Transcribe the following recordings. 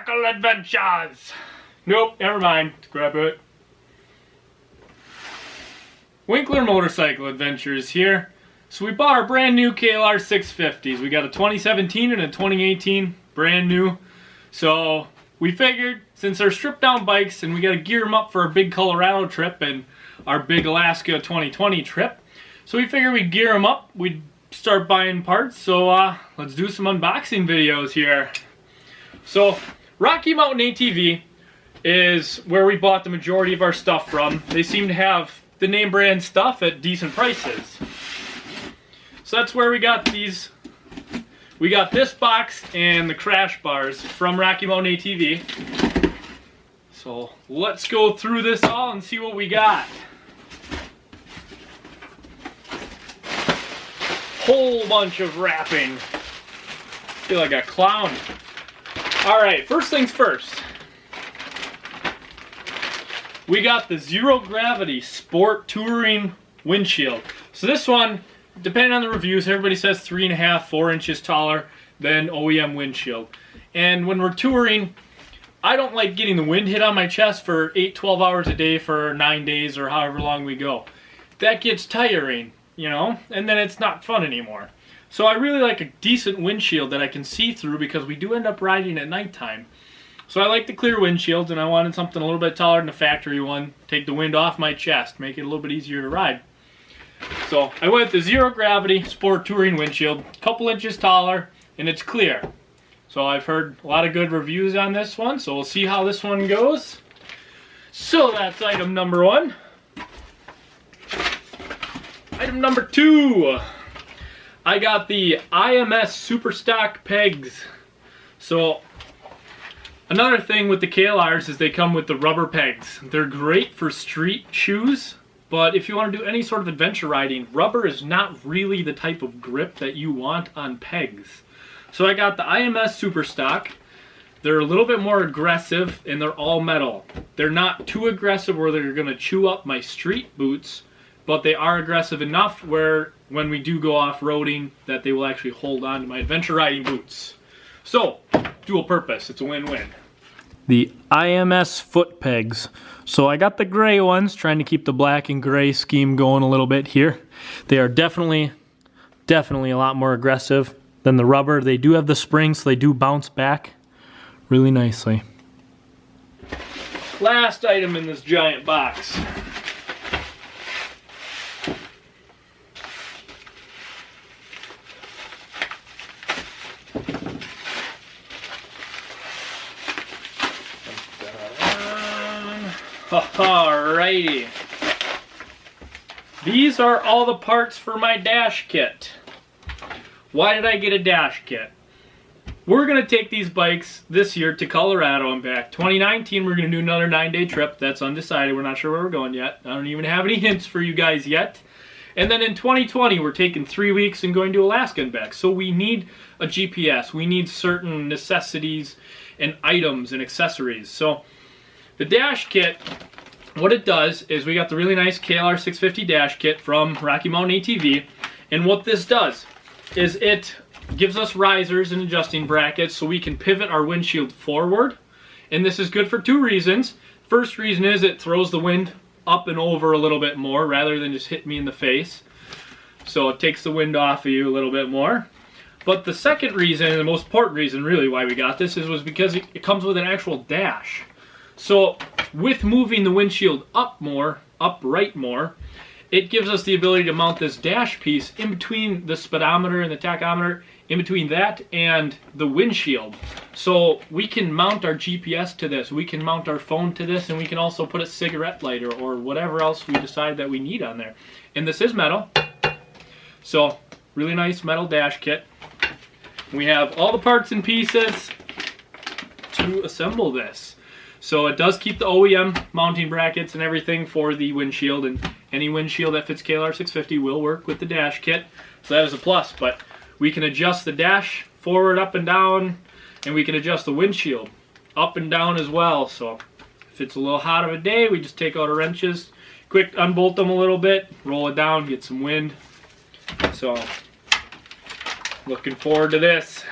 motorcycle adventures. Nope, never mind. Grab it. Winkler Motorcycle Adventures here. So we bought our brand new KLR 650s. We got a 2017 and a 2018, brand new. So we figured, since they're stripped down bikes and we got to gear them up for our big Colorado trip and our big Alaska 2020 trip, so we figured we'd gear them up, we'd start buying parts. So let's do some unboxing videos here. So Rocky Mountain ATV is where we bought the majority of our stuff from. They seem to have the name brand stuff at decent prices. So that's where we got these. We got this box and the crash bars from Rocky Mountain ATV. So let's go through this all and see what we got. Whole bunch of wrapping. Feel like a clown. Alright, first things first. We got the Zero Gravity Sport Touring Windshield. So this one, depending on the reviews, everybody says 3.5, 4 inches taller than OEM windshield. And when we're touring, I don't like getting the wind hit on my chest for 8-12 hours a day for 9 days or however long we go. That gets tiring, you know, and then it's not fun anymore. So I really like a decent windshield that I can see through because we do end up riding at nighttime. So I like the clear windshields, and I wanted something a little bit taller than the factory one. Take the wind off my chest, make it a little bit easier to ride. So I went with the Zero Gravity Sport Touring Windshield, a couple inches taller, and it's clear. So I've heard a lot of good reviews on this one, so we'll see how this one goes. So that's item number 1. Item number 2. I got the IMS SuperStock Pegs. So another thing with the KLRs is they come with the rubber pegs. They're great for street shoes, but if you want to do any sort of adventure riding, rubber is not really the type of grip that you want on pegs. So I got the IMS SuperStock. They're a little bit more aggressive and they're all metal. They're not too aggressive where they're going to chew up my street boots, but they are aggressive enough where when we do go off-roading that they will actually hold on to my adventure riding boots. So, dual purpose, it's a win-win. The IMS foot pegs. So I got the gray ones, trying to keep the black and gray scheme going a little bit here. They are definitely a lot more aggressive than the rubber. They do have the springs, so they do bounce back really nicely. Last item in this giant box. Alrighty. These are all the parts for my dash kit. Why did I get a dash kit? We're going to take these bikes this year to Colorado and back. 2019 we're going to do another 9-day trip. That's undecided. We're not sure where we're going yet. I don't even have any hints for you guys yet. And then in 2020 we're taking 3 weeks and going to Alaska and back. So we need a GPS. We need certain necessities and items and accessories. So the dash kit, what it does is we got the really nice KLR 650 Dash Kit from Rocky Mountain ATV, and what this does is it gives us risers and adjusting brackets so we can pivot our windshield forward, and this is good for 2 reasons. First reason is it throws the wind up and over a little bit more rather than just hit me in the face, so it takes the wind off of you a little bit more. But the second reason, and the most important reason really why we got this, was because it comes with an actual dash. So with moving the windshield upright more, it gives us the ability to mount this dash piece in between the speedometer and the tachometer, in between that and the windshield. So we can mount our GPS to this, we can mount our phone to this, and we can also put a cigarette lighter or whatever else we decide that we need on there. And this is metal, so really nice metal dash kit. We have all the parts and pieces to assemble this. So it does keep the OEM mounting brackets and everything for the windshield, and any windshield that fits KLR 650 will work with the dash kit, so that is a plus. But we can adjust the dash forward, up and down, and we can adjust the windshield up and down as well. So if it's a little hot of a day, we just take out our wrenches, quick unbolt them a little bit, roll it down, get some wind. So looking forward to this.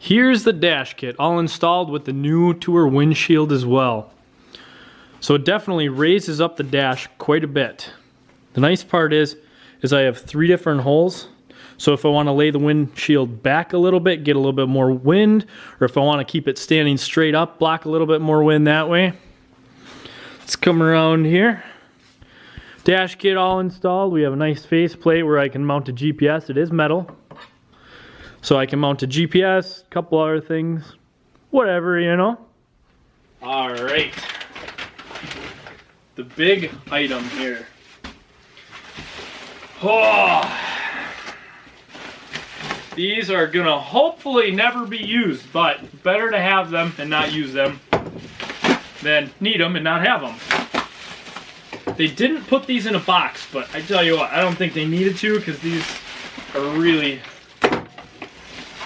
Here's the dash kit, all installed with the new Tour windshield as well. So it definitely raises up the dash quite a bit. The nice part is I have 3 different holes. So if I want to lay the windshield back a little bit, get a little bit more wind, or if I want to keep it standing straight up, block a little bit more wind that way. Let's come around here. Dash kit all installed. We have a nice face plate where I can mount a GPS. It is metal. So I can mount a GPS, a couple other things, whatever, you know. All right. The big item here. Oh. These are gonna hopefully never be used, but better to have them and not use them than need them and not have them. They didn't put these in a box, but I tell you what, I don't think they needed to because these are really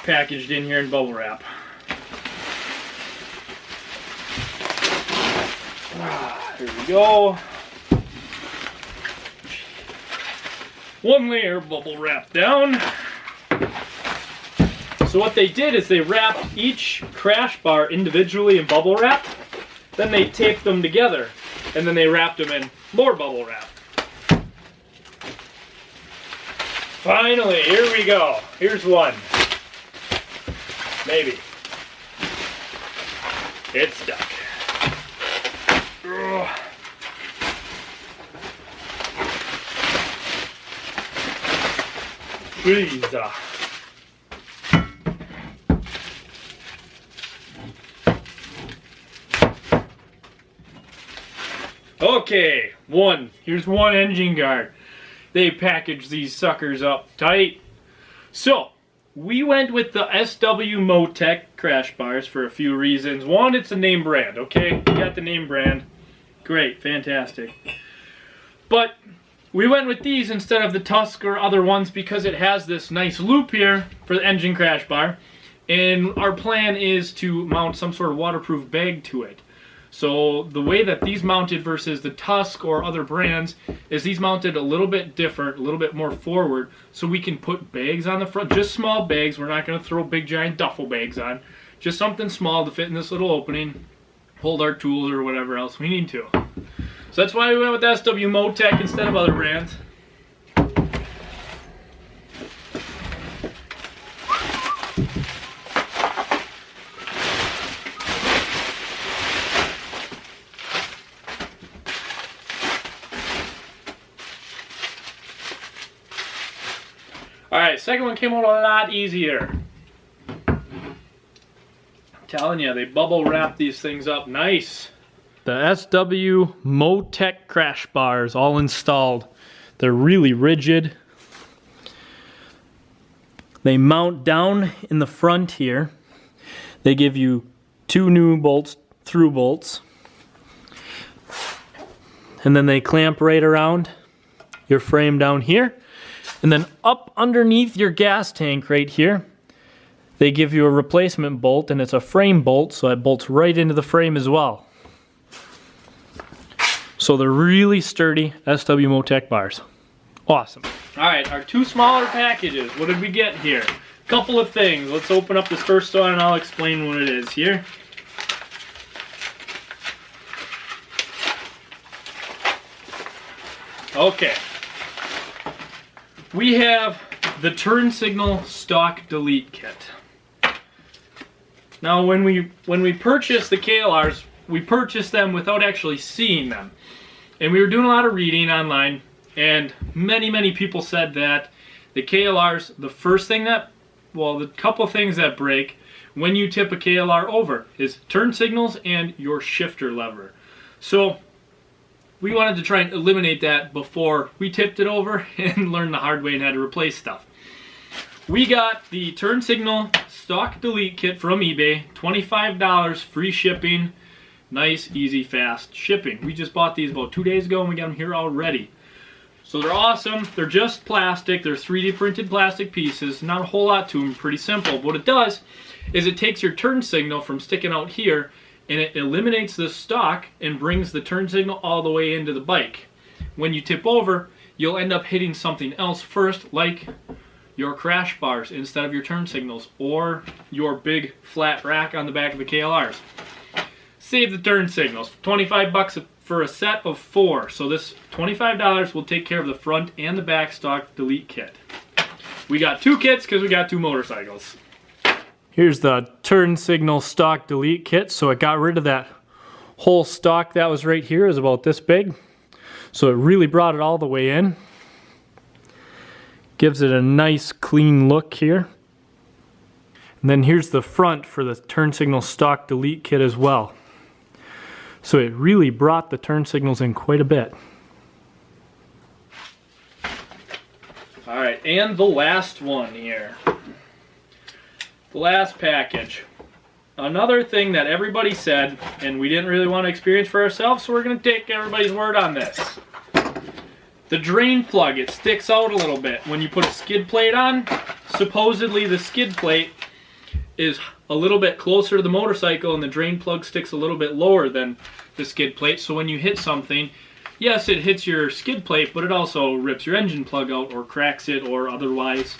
packaged in here in bubble wrap. Here we go. 1 layer bubble wrap down. So what they did is they wrapped each crash bar individually in bubble wrap, then they taped them together, and then they wrapped them in more bubble wrap. Finally, here we go. Here's one. Maybe. It's stuck. Ugh. Please. Okay, here's one engine guard. They packaged these suckers up tight. So, we went with the SW-Motech crash bars for a few reasons. One, it's a name brand, okay? You got the name brand. Great, fantastic. But we went with these instead of the Tusk or other ones because it has this nice loop here for the engine crash bar. And our plan is to mount some sort of waterproof bag to it. So the way that these mounted versus the Tusk or other brands is these mounted a little bit different, a little bit more forward, so we can put bags on the front, just small bags. We're not going to throw big giant duffel bags on, just something small to fit in this little opening, hold our tools or whatever else we need to. So that's why we went with SW-Motech instead of other brands. Alright, second one came out a lot easier. I'm telling you, they bubble wrap these things up nice. The SW-Motech crash bars all installed. They're really rigid. They mount down in the front here. They give you 2 new bolts, through bolts. And then they clamp right around your frame down here. And then up underneath your gas tank right here, they give you a replacement bolt, and it's a frame bolt, so it bolts right into the frame as well. So they're really sturdy SW-Motech bars. Awesome. Alright, our 2 smaller packages. What did we get here? Couple of things. Let's open up this first one and I'll explain what it is here. Okay. We have the turn signal stock delete kit. Now when we purchased the KLRs, we purchased them without actually seeing them. And we were doing a lot of reading online, and many people said that the KLRs, the couple of things that break when you tip a KLR over is turn signals and your shifter lever. So we wanted to try and eliminate that before we tipped it over and learned the hard way and had to replace stuff. We got the turn signal stock delete kit from eBay, $25, free shipping, nice, easy, fast shipping. We just bought these about 2 days ago and we got them here already. So they're awesome. They're just plastic. They're 3D printed plastic pieces. Not a whole lot to them, pretty simple. What it does is it takes your turn signal from sticking out here and it eliminates the stock and brings the turn signal all the way into the bike. When you tip over, you'll end up hitting something else first, like your crash bars instead of your turn signals, or your big flat rack on the back of the KLRs. Save the turn signals. 25 bucks for a set of 4. So this $25 will take care of the front and the back stock delete kit. We got 2 kits because we got 2 motorcycles. Here's the turn signal stock delete kit. So it got rid of that whole stock that was right here, is about this big. So it really brought it all the way in. Gives it a nice clean look here. And then here's the front for the turn signal stock delete kit as well. So it really brought the turn signals in quite a bit. Alright, and the last one here. The last package. Another thing that everybody said, and we didn't really want to experience for ourselves, so we're going to take everybody's word on this. The drain plug, it sticks out a little bit. When you put a skid plate on, supposedly the skid plate is a little bit closer to the motorcycle and the drain plug sticks a little bit lower than the skid plate. So when you hit something, yes, it hits your skid plate, but it also rips your engine plug out or cracks it or otherwise.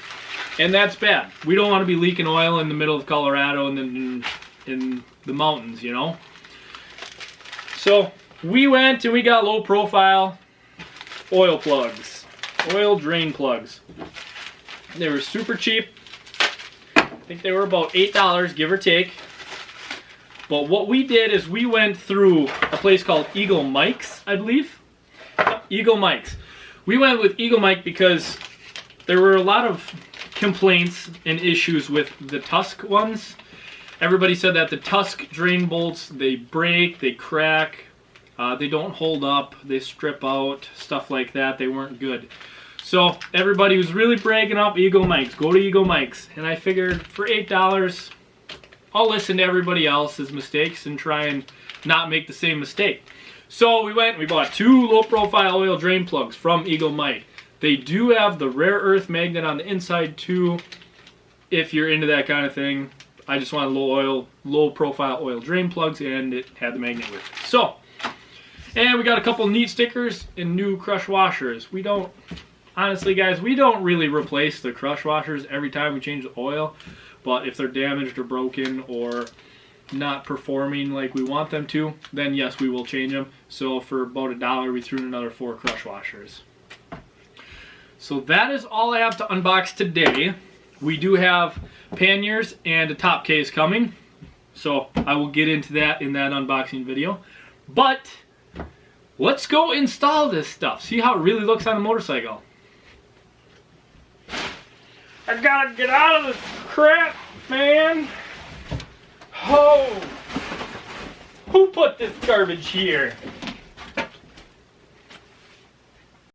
And that's bad. We don't want to be leaking oil in the middle of Colorado and then in the mountains, you know. So we went and we got low profile oil plugs, oil drain plugs. They were super cheap. I think they were about $8, give or take. But what we did is we went through a place called Eagle Mike's, I believe. Eagle Mike's. We went with Eagle Mike because there were a lot of complaints and issues with the Tusk ones. Everybody said that the Tusk drain bolts, they break, they crack, they don't hold up, they strip out, stuff like that. They weren't good. So everybody was really bragging up Eagle Mike's. Go to Eagle Mike's. And I figured for $8, I'll listen to everybody else's mistakes and try and not make the same mistake. So we went and we bought 2 low profile oil drain plugs from Eagle Mike. They do have the rare earth magnet on the inside too, if you're into that kind of thing. I just wanted low profile oil drain plugs, and it had the magnet with it. So, and we got a couple neat stickers and new crush washers. We don't, honestly guys, we don't really replace the crush washers every time we change the oil, but if they're damaged or broken or not performing like we want them to, then yes, we will change them. So for about $1, we threw in another 4 crush washers. So that is all I have to unbox today. We do have panniers and a top case coming, so I will get into that in that unboxing video. But let's go install this stuff, see how it really looks on a motorcycle. I gotta get out of this crap, man. Oh, who put this garbage here?